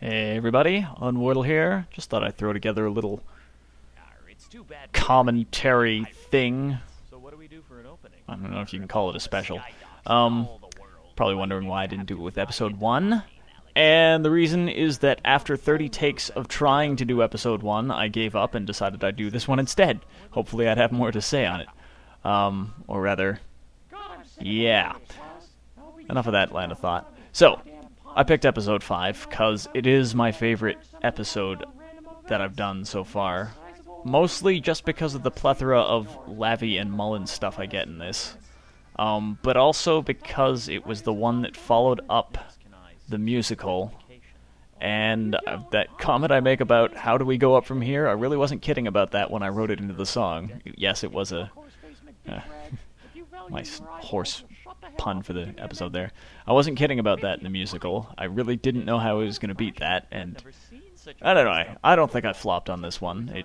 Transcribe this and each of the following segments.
Hey everybody, Unwordle here. Just thought I'd throw together a little commentary thing. I don't know if you can call it a special. Um, Probably wondering why I didn't do it with episode 1. And the reason is that after 30 takes of trying to do episode 1, I gave up and decided I'd do this one instead. Hopefully I'd have more to say on it. Or rather, yeah. Enough of that line of thought. So, I picked episode 5 because it is my favorite episode that I've done so far. Mostly just because of the plethora of Lavi and Mullen stuff I get in this. But also because it was the one that followed up the musical. And that comment I make about how do we go up from here, I really wasn't kidding about that when I wrote it into the song. Yes, it was a nice horse pun for the episode there. I wasn't kidding about that in the musical. I really didn't know how I was going to beat that, and I don't know. I don't think I flopped on this one.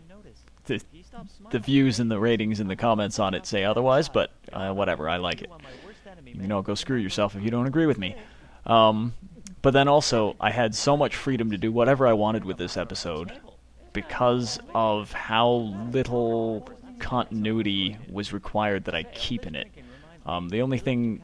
The views and the ratings and the comments on it say otherwise, but whatever, I like it. Go screw yourself if you don't agree with me. But then also, I had so much freedom to do whatever I wanted with this episode because of how little continuity was required that I keep in it. The only thing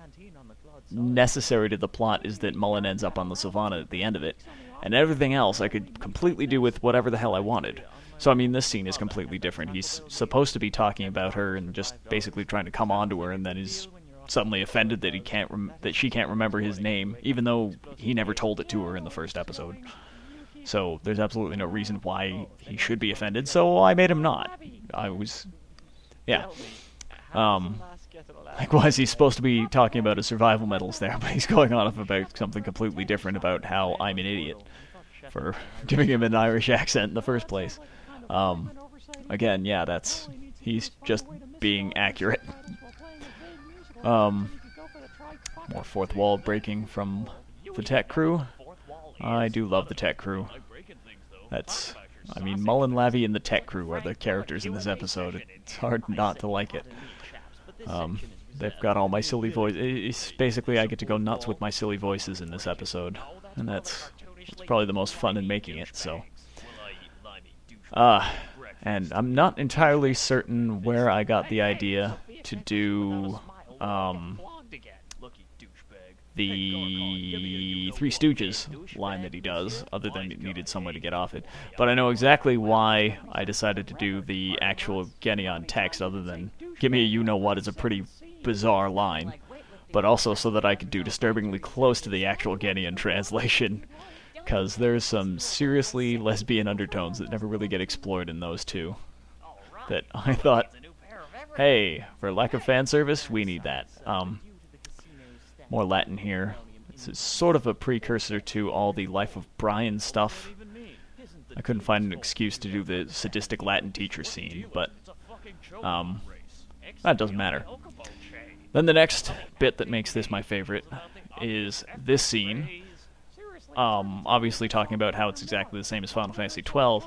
necessary to the plot is that Mullen ends up on the Savannah at the end of it, and everything else I could completely do with whatever the hell I wanted. So, I mean, this scene is completely different. He's supposed to be talking about her and just basically trying to come on to her, and then he's suddenly offended that that she can't remember his name, even though he never told it to her in the first episode. So, there's absolutely no reason why he should be offended, so I made him not. Yeah. Likewise, he's supposed to be talking about his survival medals there, but he's going on about something completely different about how I'm an idiot for giving him an Irish accent in the first place. Again, yeah, he's just being accurate. More fourth wall breaking from the tech crew. I do love the tech crew. Mullen, Lavi, and the tech crew are the characters in this episode. It's hard not to like it. They've got all my silly voices. Basically, I get to go nuts with my silly voices in this episode, and it's probably the most fun in making it. So, and I'm not entirely certain where I got the idea to do the Three Stooges line that he does, other than it needed somewhere to get off it. But I know exactly why I decided to do the actual Geneon text, other than give me a you-know-what is a pretty bizarre line, but also so that I could do disturbingly close to the actual Geneon translation, because there's some seriously lesbian undertones that never really get explored in those two, that I thought, hey, for lack of fan service, we need that. More Latin here. This is sort of a precursor to all the Life of Brian stuff. I couldn't find an excuse to do the sadistic Latin teacher scene, but that doesn't matter. Then the next bit that makes this my favorite is this scene. Obviously talking about how it's exactly the same as Final Fantasy XII.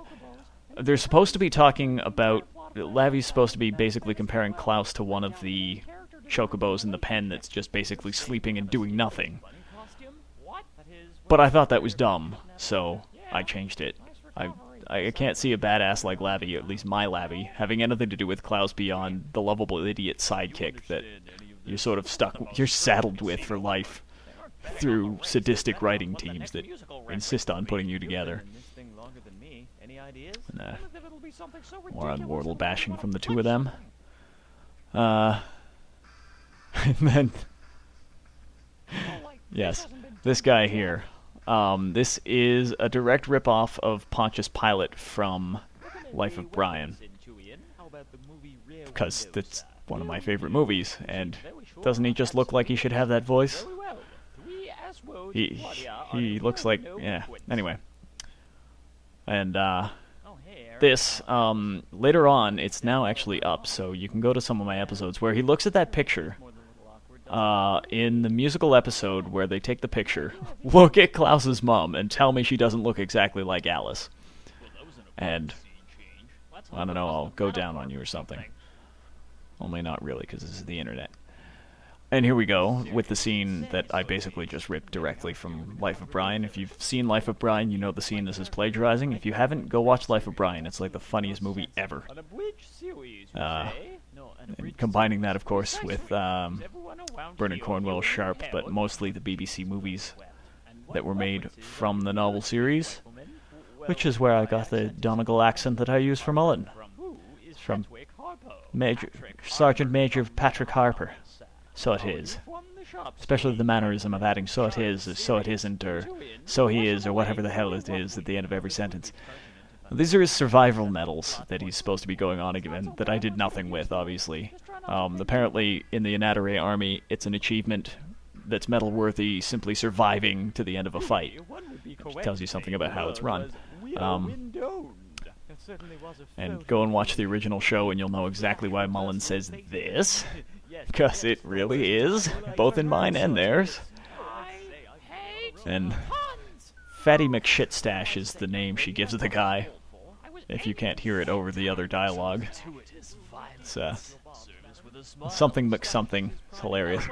They're supposed to be talking about... Lavi's supposed to be basically comparing Klaus to one of the chocobos in the pen that's just basically sleeping and doing nothing. But I thought that was dumb, so I changed it. I can't see a badass like Lavi, at least my Lavi, having anything to do with Klaus beyond the lovable idiot sidekick that you're sort of you're saddled with for life through sadistic writing teams that insist on putting you together. And, more Unwordle bashing from the two of them. And then, yes, this guy here. This is a direct ripoff of Pontius Pilate from Life of Brian, because that's one of my favorite movies, and doesn't he just look like he should have that voice? He looks like, yeah, anyway. And, this, later on, it's now actually up, so you can go to some of my episodes where he looks at that picture. In the musical episode where they take the picture, look at Klaus's mom and tell me she doesn't look exactly like Alice. And, I don't know, I'll go down on you or something. Only not really, because this is the internet. And here we go with the scene that I basically just ripped directly from Life of Brian. If you've seen Life of Brian, you know the scene this is plagiarizing. If you haven't, go watch Life of Brian. It's like the funniest movie ever. And combining that, of course, with Bernard Cornwell Sharp, but mostly the BBC movies that were made from the novel series, which is where I got the Donegal accent that I use for Mullen. From Sergeant Major Patrick Harper. So it is. Especially the mannerism of adding so it is, or so it isn't, or so he is, or whatever the hell it is at the end of every sentence. These are his survival medals that he's supposed to be going on again, that I did nothing with, obviously. Apparently, in the Anatare army, it's an achievement that's medal-worthy simply surviving to the end of a fight, which tells you something about how it's run. And go and watch the original show and you'll know exactly why Mullen says this, because it really is, both in mine and theirs. And Fatty McShitstash is the name she gives the guy, if you can't hear it over the other dialogue. It's something McSomething. It's hilarious.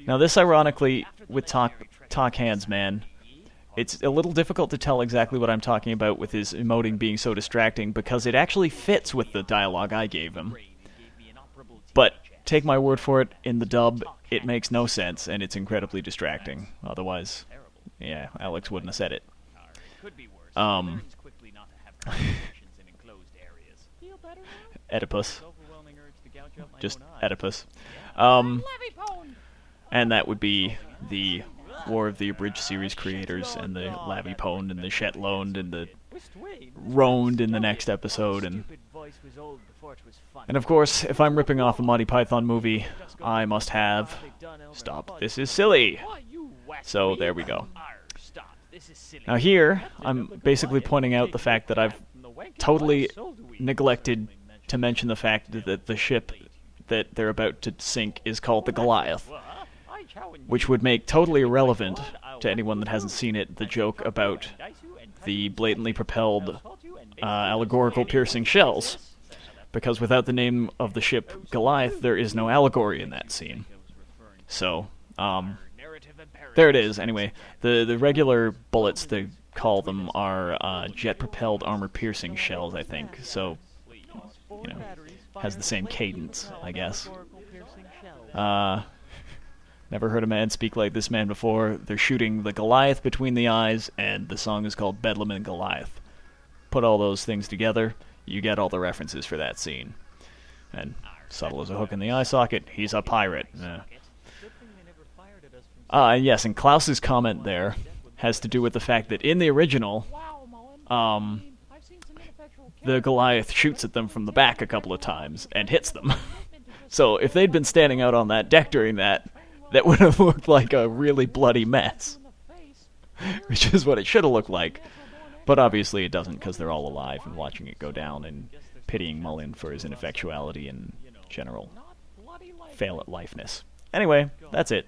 Now this, ironically, with Talk Hands Man, it's a little difficult to tell exactly what I'm talking about with his emoting being so distracting, because it actually fits with the dialogue I gave him. But take my word for it, in the dub, it makes no sense, and it's incredibly distracting. Otherwise, yeah, Alex wouldn't have said it. Oedipus. Just Oedipus. And that would be the War of the Abridged series creators, and the Lavipone, and the Shetland, and the Roaned in the next episode, and of course, if I'm ripping off a Monty Python movie, I must have Stop, This Is Silly. So there we go. Now here, I'm basically pointing out the fact that I've totally neglected to mention the fact that the ship that they're about to sink is called the Goliath, which would make totally irrelevant to anyone that hasn't seen it the joke about the blatantly propelled allegorical piercing shells, because without the name of the ship Goliath, there is no allegory in that scene. So, there it is. Anyway, the regular bullets, they call them, are jet-propelled armor-piercing shells, I think. So, you know, has the same cadence, I guess. Never heard a man speak like this man before. They're shooting the Goliath between the eyes, and the song is called Bedlam and Goliath. Put all those things together, you get all the references for that scene. And subtle as a hook in the eye socket, he's a pirate. Yes, and Klaus's comment there has to do with the fact that in the original, the Goliath shoots at them from the back a couple of times and hits them. So if they'd been standing out on that deck during that, that would have looked like a really bloody mess. Which is what it should have looked like. But obviously it doesn't, because they're all alive and watching it go down and pitying Mullen for his ineffectuality and general fail at lifeness. Anyway, that's it.